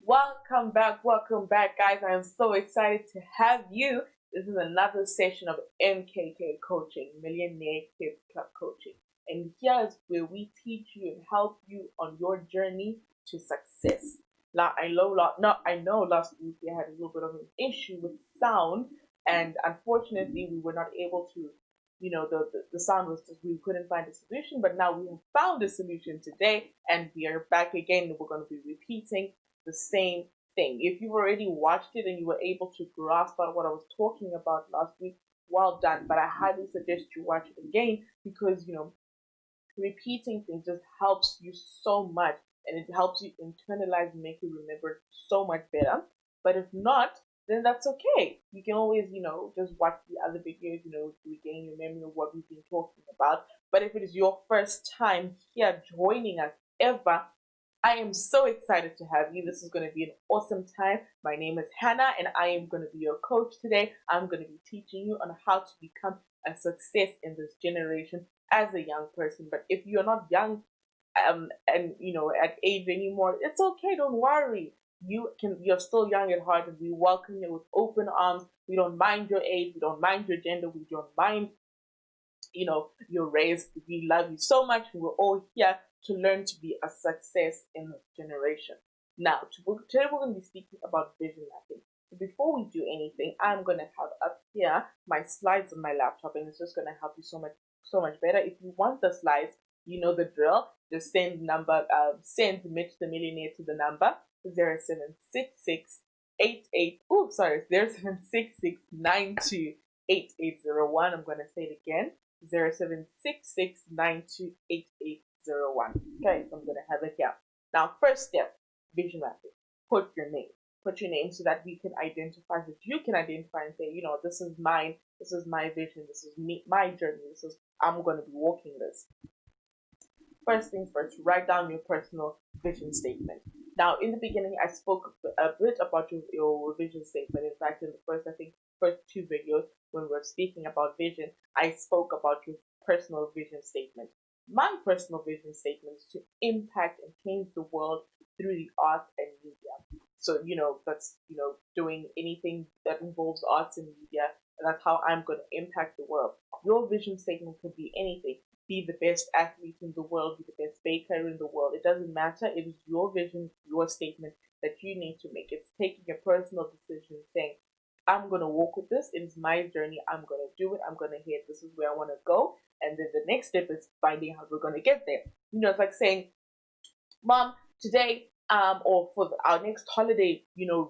Welcome back, guys. I am so excited to have you. This is another session of MKK Coaching, Millionaire Kids Club Coaching. And here's where we teach you and help you on your journey to success. Now, I know last week we had a little bit of an issue with sound, and unfortunately, we were not able to. The sound was just, we couldn't find a solution, but now we have found a solution today, and we are back again. We're going to be repeating the same thing. If you've already watched it and you were able to grasp on what I was talking about last week, well done. But I highly suggest you watch it again because, repeating things just helps you so much and it helps you internalize and make you remember so much better. But if not, then that's okay. You can always, just watch the other videos, to regain your memory of what we've been talking about. But if it is your first time here joining us ever, I am so excited to have you. This is going to be an awesome time. My name is Hannah, and I am going to be your coach today. I'm going to be teaching you on how to become a success in this generation as a young person. But if you're not young, and at age anymore, it's okay. Don't worry. You're still young at heart, and we welcome you with open arms. We don't mind your age. We don't mind your gender. We don't mind your race. We love you so much. We're all here to learn to be a success in this generation. Now, today we're going to be speaking about vision mapping. So before we do anything, I'm going to have up here my slides on my laptop, and it's just going to help you so much better. If you want the slides, you know the drill. Just send Mitch the Millionaire to the number 0766 0766928801. I'm going to say it again. 0766928801. Okay, so I'm going to have it here. Now, first step, vision mapping. Put your name. Put your name so that we can identify, that you can identify and say, this is mine, this is my vision, this is me, my journey, I'm going to be walking this. First things first, write down your personal vision statement. Now, in the beginning, I spoke a bit about your vision statement. In fact, in the first two videos, when we were speaking about vision, I spoke about your personal vision statement. My personal vision statement is to impact and change the world through the arts and media. So, that's, doing anything that involves arts and media. And that's how I'm going to impact the world. Your vision statement could be anything. Be the best athlete in the world, be the best baker in the world. It doesn't matter. It is your vision, your statement that you need to make. It's taking a personal decision saying, I'm going to walk with this. It is my journey. I'm going to do it. I'm going to hit. This is where I want to go. And then the next step is finding how we're going to get there. It's like saying, Mom, today, or for our next holiday,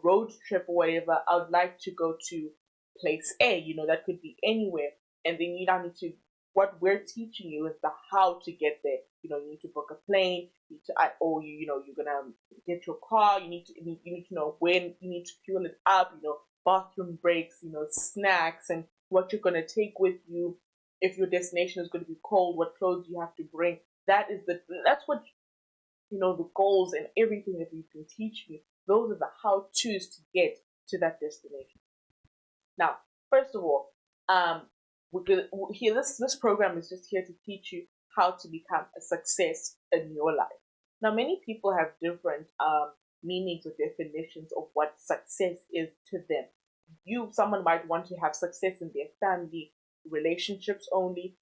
road trip or whatever, I would like to go to place A. That could be anywhere. And then you now need to, what we're teaching you is the how to get there. You need to book a plane, you need to, you're gonna get your car. You need to know when you need to fuel it up. Bathroom breaks, snacks, and what you're gonna take with you. If your destination is going to be cold, what clothes you have to bring. That's what the goals and everything that we've been teaching you. Those are the how to's to get to that destination. Now, first of all, this program is just here to teach you how to become a success in your life. Now, many people have different meanings or definitions of what success is to them. Someone might want to have success in their family, relationships only.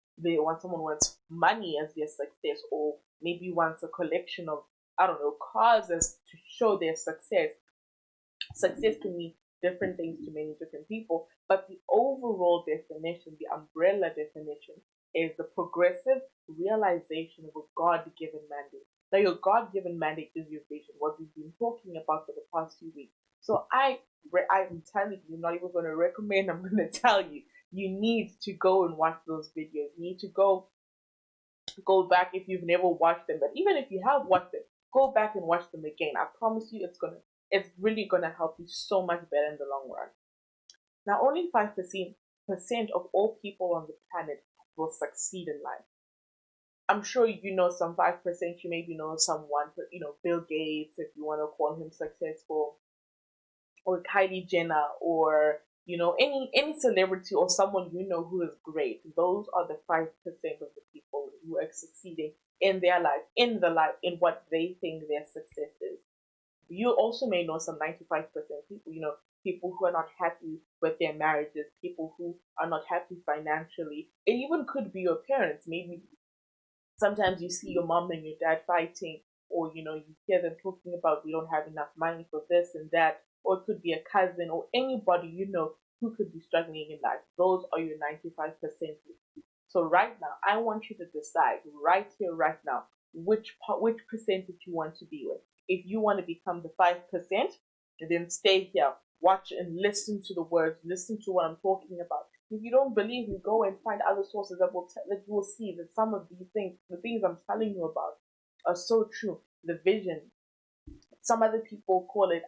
Someone wants money as their success, or maybe wants a collection of, cars as to show their success. Success can mean different things to many different people, but the overall definition, the umbrella definition, is the progressive realization of a God-given mandate. Now, your God-given mandate is your vision, what we've been talking about for the past few weeks. So I'm telling you, I'm not even going to recommend, I'm going to tell you, you need to go and watch those videos. You need to go back if you've never watched them. But even if you have watched them, go back and watch them again. I promise you, it's really gonna help you so much better in the long run. Now, only 5% of all people on the planet will succeed in life. I'm sure you know some 5%. You maybe know someone, Bill Gates, if you want to call him successful, or Kylie Jenner, or any celebrity or someone who is great. Those are the 5% of the people who are succeeding in their life, in what they think their success is. You also may know some 95% people, people who are not happy with their marriages, people who are not happy financially. It even could be your parents. Maybe sometimes you see your mom and your dad fighting, or you hear them talking about we don't have enough money for this and that, or it could be a cousin or anybody who could be struggling in life. Those are your 95%. So right now, I want you to decide right here, right now, which percentage you want to be with. If you want to become the 5%, then stay here, watch and listen to the words, listen to what I'm talking about. If you don't believe me, go and find other sources that you will see that some of these things, the things I'm telling you about, are so true. The vision. Some other people call it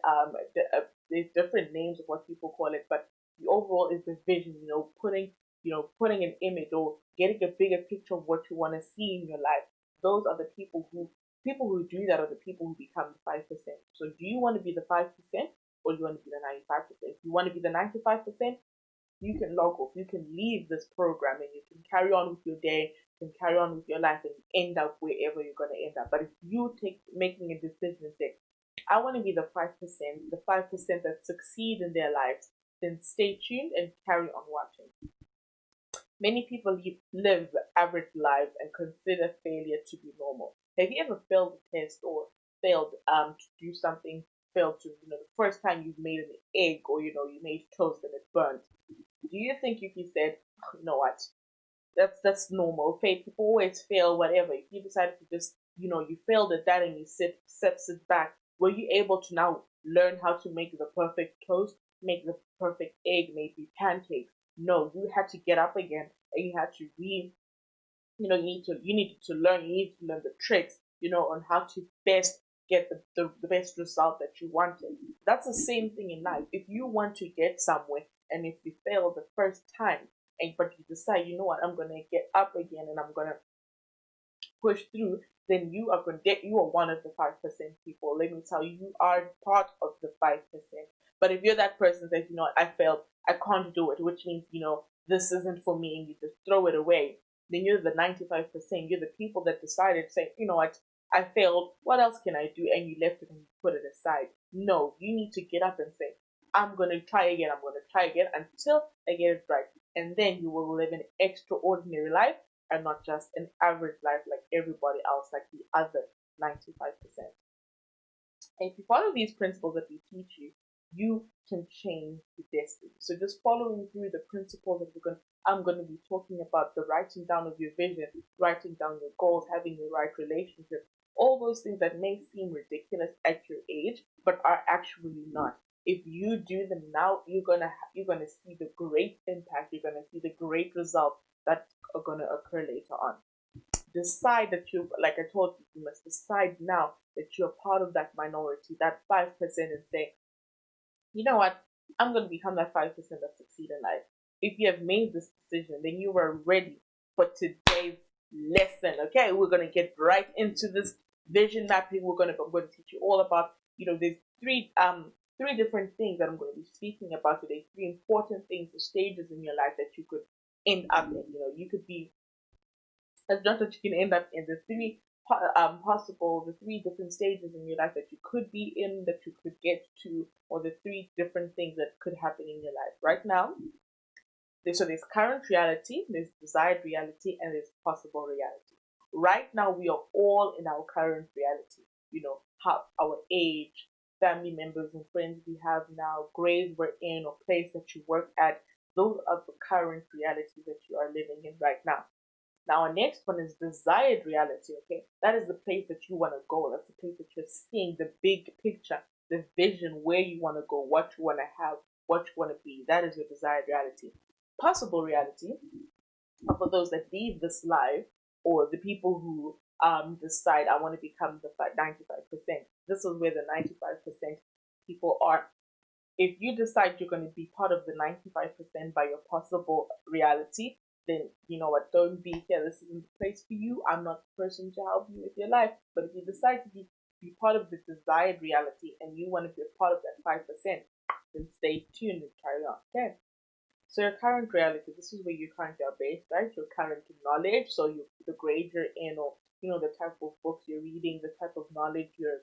there's different names of what people call it, but the overall is the vision. Putting an image or getting a bigger picture of what you want to see in your life. Those are the people who do that are the people who become the 5%. So do you want to be the 5% or do you want to be the 95%? If you want to be the 95%, you can log off, you can leave this program, and you can carry on with your day, you can carry on with your life, and end up wherever you're going to end up. But if you take making a decision and say, I want to be the 5%, the 5% that succeed in their lives, then stay tuned and carry on watching. Many people live average lives and consider failure to be normal. Have you ever failed a test or failed to do something, failed to, the first time you made an egg, or you made toast and it burnt? Do you think if you said, oh, you know what, that's normal. People always fail, whatever. If you decided to just, you failed at that and you sit back, were you able to now learn how to make the perfect toast, make the perfect egg, maybe pancakes? No, you had to get up again and you had to read. You needed to learn. You need to learn the tricks, on how to best get the best result that you wanted. That's the same thing in life. If you want to get somewhere and if you fail the first time, but you decide, what, I'm gonna get up again and I'm gonna push through, then you are one of the 5% people. Let me tell you, you are part of the 5%. But if you're that person that says, what, I failed, I can't do it, which means, this isn't for me, and you just throw it away, then you're the 95%. You're the people that decided, say, what, I failed, what else can I do? And you left it and you put it aside. No, you need to get up and say, I'm gonna try again, until I get it right. And then you will live an extraordinary life and not just an average life like everybody else, like the other 95%. And if you follow these principles that we teach you, you can change your destiny. So just following through the principles that I'm going to be talking about, the writing down of your vision, writing down your goals, having the right relationship, all those things that may seem ridiculous at your age, but are actually not. If you do them now, you're gonna see the great impact. You're gonna see the great results that are gonna occur later on. Decide that like I told you, you must decide now that you're part of that minority, that 5%, and say, you know what, I'm going to become that 5% that succeed in life. If you have made this decision, then you are ready for today's lesson. Okay, we're going to get right into this vision mapping. I'm going to teach you all about, there's three different things that I'm going to be speaking about today. Three important things, the stages in your life that you could end up in. You could be, that's not that you can end up in the three different stages in your life that you could be in, that you could get to, or the three different things that could happen in your life right now. There's current reality, there's desired reality, and there's possible reality. Right now, we are all in our current reality. How our age, family members and friends we have now, grades we're in, or place that you work at. Those are the current realities that you are living in right now. Now, our next one is desired reality, okay? That is the place that you want to go. That's the place that you're seeing, the big picture, the vision, where you want to go, what you want to have, what you want to be. That is your desired reality. Possible reality are for those that leave this life, or the people who decide, I want to become the 95%. This is where the 95% people are. If you decide you're going to be part of the 95% by your possible reality, then you know what, don't be here. This isn't the place for you. I'm not the person to help you with your life. But if you decide to be part of the desired reality and you want to be a part of that 5%, then stay tuned and carry on. Okay. So your current reality, this is where you currently are based, right? Your current knowledge, so the grade you're in, or the type of books you're reading, the type of knowledge you're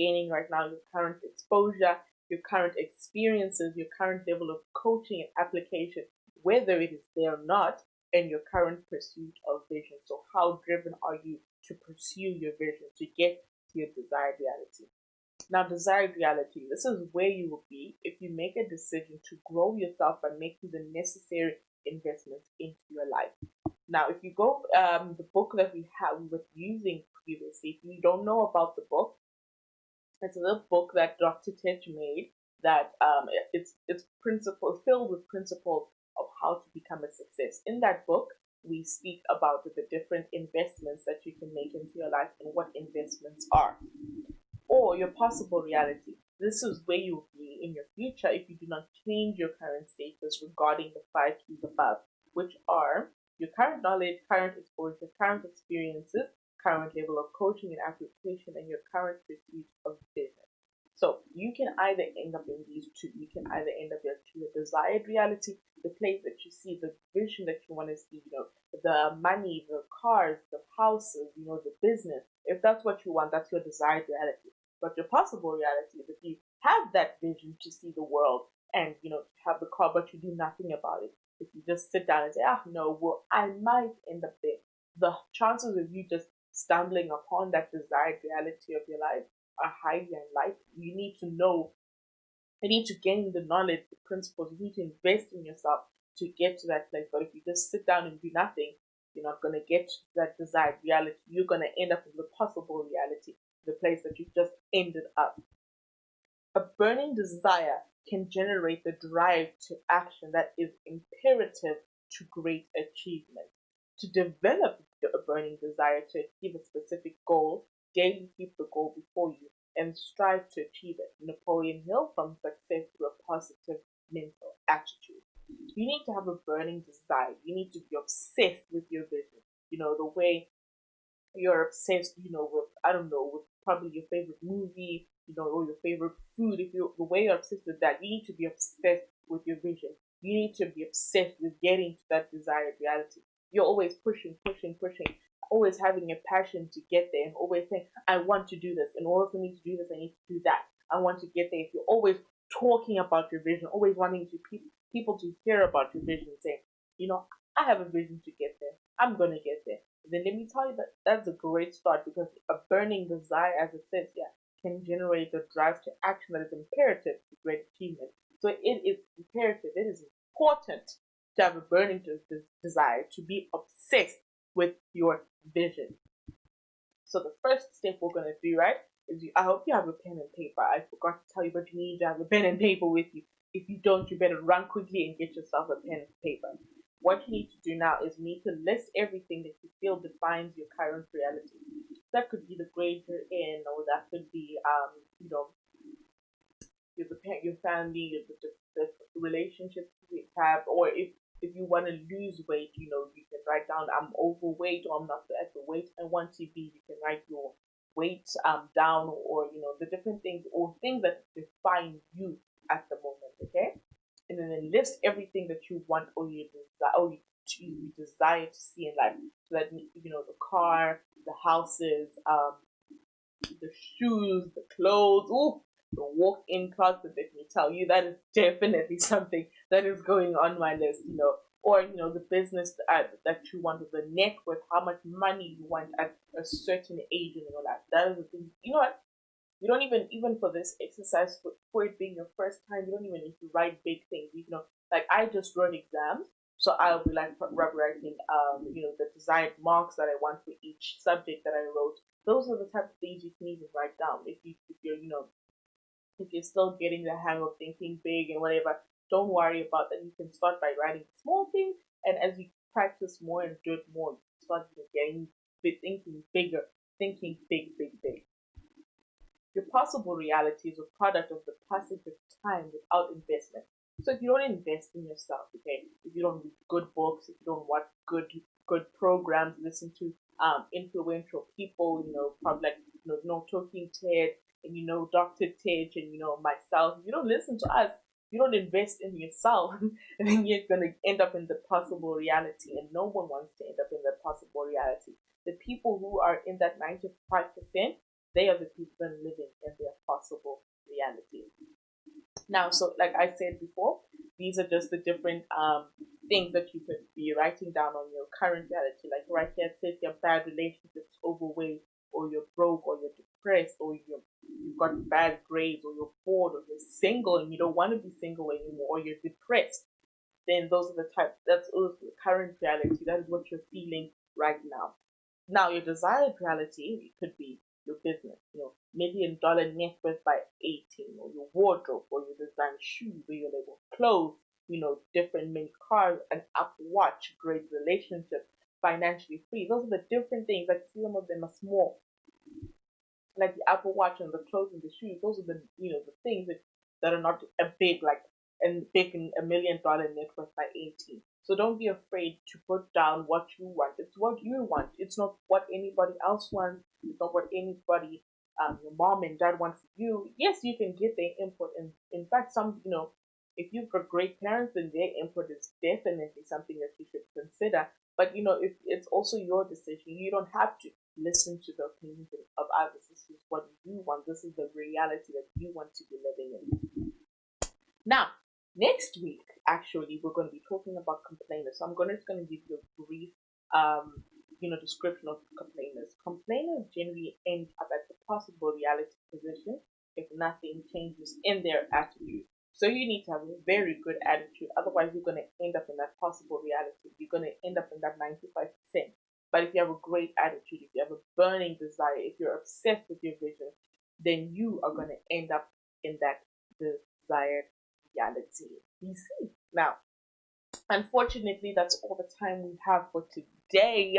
gaining right now, your current exposure, your current experiences, your current level of coaching and application, whether it is there or not, and your current pursuit of vision. So, how driven are you to pursue your vision, to get to your desired reality? Now, desired reality, this is where you will be if you make a decision to grow yourself by making the necessary investments into your life. Now, if you go, the book that we were using previously, if you don't know about the book, it's a little book that Dr. Tech made that it's principles filled with principles of how to become a success. In that book, we speak about the different investments that you can make into your life and what investments are, or your possible reality. This is where you will be in your future if you do not change your current status regarding the five keys above, which are your current knowledge, current exposure, current experiences, current level of coaching and application, and your current pursuit of vision. So you can either end up in these two. You can either end up to your desired reality, the place that you see, the vision that you want to see, the money, the cars, the houses, the business. If that's what you want, that's your desired reality. But your possible reality is if you have that vision to see the world and, have the car, but you do nothing about it. If you just sit down and say, no, well, I might end up there. The chances of you just stumbling upon that desired reality of your life are highly unlikely. You need to know, you need to gain the knowledge, the principles, you need to invest in yourself to get to that place. But if you just sit down and do nothing, you're not going to get to that desired reality. You're going to end up in the possible reality, the place that you just ended up. A burning desire can generate the drive to action that is imperative to great achievement. To develop a burning desire to achieve a specific goal, daily keep the goal before you and strive to achieve it. Napoleon Hill, from success to a positive mental attitude. You need to have a burning desire. You need to be obsessed with your vision. The way you're obsessed, with, I don't know, with probably your favorite movie, or your favorite food. If you're the way you're obsessed with that, you need to be obsessed with your vision. You need to be obsessed with getting to that desired reality. You're always pushing, pushing, pushing, always having a passion to get there and always saying, I want to do this. In order for me to do this, I need to do that. I want to get there. If you're always talking about your vision, always wanting to people to hear about your vision, saying, I have a vision to get there. I'm going to get there. Then let me tell you that that's a great start, because a burning desire, as it says here, can generate the drive to action that is imperative to great achievement. So it is imperative, it is important to have a burning desire, to be obsessed with your vision. So the first step we're going to do, right, is I hope you have a pen and paper. I forgot to tell you, but you need to have a pen and paper with you. If you don't, you better run quickly and get yourself a pen and paper. What you need to do now is you need to list everything that you feel defines your current reality. That could be the grade you're in, or that could be, your family, the relationships you have, or if you want to lose weight, you can write down, I'm overweight, or I'm not at the weight I want to be. You can write your weight down, or the different things, or things that define you at the moment. Okay, and then list everything that you want, or you desire to see in life. So that the car, the houses, the shoes, the clothes, ooh, the walk-in closet. Let me tell you, that is definitely something that is going on my list. Or the business that you want, with the net worth, how much money you want at a certain age in your life. That is the thing. You know what? You don't even for this exercise, for it being your first time, you don't even need to write big things. Like I just wrote exams, so I'll be like writing, the desired marks that I want for each subject that I wrote. Those are the type of things you can even write down. If you're still getting the hang of thinking big and whatever, don't worry about that. You can start by writing small things, and as you practice more and do it more, you start getting thinking bigger, thinking big, big, big. Your possible reality is a product of the passage of time without investment. So if you don't invest in yourself, okay, if you don't read good books, if you don't watch good programs, listen to influential people, probably like no Talking Ted and Dr. Ted and myself. If you don't listen to us, you don't invest in yourself, and then you're gonna end up in the possible reality, and no one wants to end up in the possible reality. The people who are in that 95%, They are the people living in their possible reality. Now, so like I said before, these are just the different things that you could be writing down on your current reality. Like right here, it says your bad relationships, overweight, or you're broke, or you're depressed, or you've got bad grades, or you're bored, or you're single and you don't want to be single anymore, or you're depressed. Then those are the types. That's also the current reality. That is what you're feeling right now. Now, your desired reality, it could be your business, $1 million net worth by 18, or your wardrobe, or your design shoes, or your label clothes, different mini cars, an Apple Watch, great relationship, financially free. Those are the different things. Like some of them are small, like the Apple Watch and the clothes and the shoes. Those are the things that are not a big like and big $1 million net worth by 18. So don't be afraid to put down what you want. It's what you want. It's not what anybody else wants. It's not what anybody your mom and dad want for you. Yes, you can get their input, and in fact, if you've got great parents, then their input is definitely something that you should consider. But if it's also your decision, you don't have to listen to the opinions of others. This is what you want. This is the reality that you want to be living in. Now, next week, actually, we're going to be talking about complainers. So I'm just going to give you a brief, description of complainers. Complainers generally end up at the possible reality position if nothing changes in their attitude. So you need to have a very good attitude. Otherwise, you're going to end up in that possible reality. You're going to end up in that 95%. But if you have a great attitude, if you have a burning desire, if you're obsessed with your vision, then you are going to end up in that desired reality. You see? Now, unfortunately, that's all the time we have for today.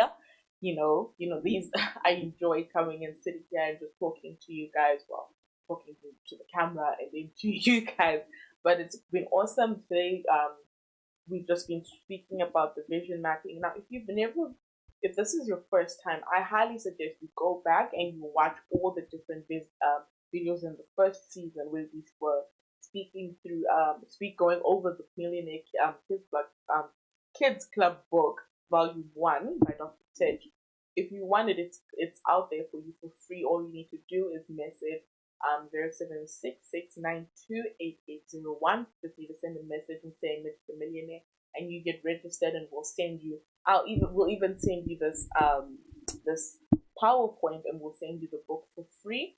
These I enjoy coming and sitting here and just talking to you guys. Well, talking to the camera and then to you guys. But it's been awesome today. We've just been speaking about the vision mapping. Now, if this is your first time, I highly suggest you go back and you watch all the different videos in the first season where we were speaking through going over the Millionaire Kidz Club book, Volume 1 by Dr. Tej. If you want it, it's out there for you for free. All you need to do is message 0766928801. Just need to send a message and say Mr. Millionaire, and you get registered, and we'll even send you this PowerPoint, and we'll send you the book for free.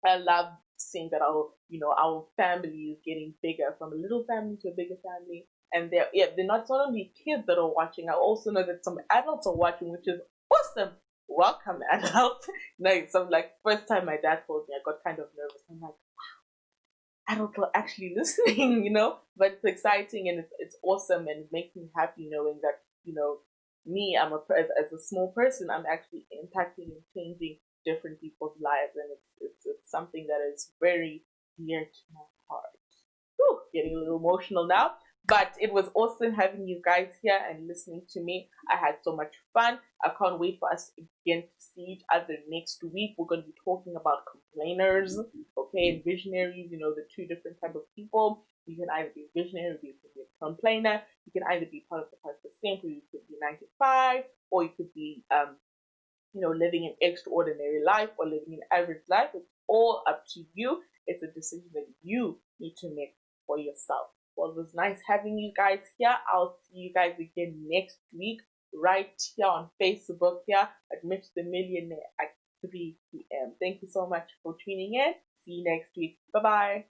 I love seeing that our family is getting bigger, from a little family to a bigger family. And they're not only kids that are watching. I also know that some adults are watching, which is awesome. Welcome, adults. First time my dad told me, I got kind of nervous. I'm like, wow, adults are actually listening, But it's exciting, and it's awesome, and it makes me happy knowing that me, as a small person, I'm actually impacting and changing different people's lives, and it's something that is very dear to my heart. Whew, getting a little emotional now. But it was awesome having you guys here and listening to me. I had so much fun. I can't wait for us again to see each other next week. We're going to be talking about complainers, okay, and visionaries, the two different type of people. You can either be a visionary or you can be a complainer. You can either be part of the 5%, or you could be 95, or you could be living an extraordinary life or living an average life. It's all up to you. It's a decision that you need to make for yourself. Well, it was nice having you guys here. I'll see you guys again next week, right here on Facebook here at Mitch the Millionaire at 3 p.m. Thank you so much for tuning in. See you next week. Bye-bye.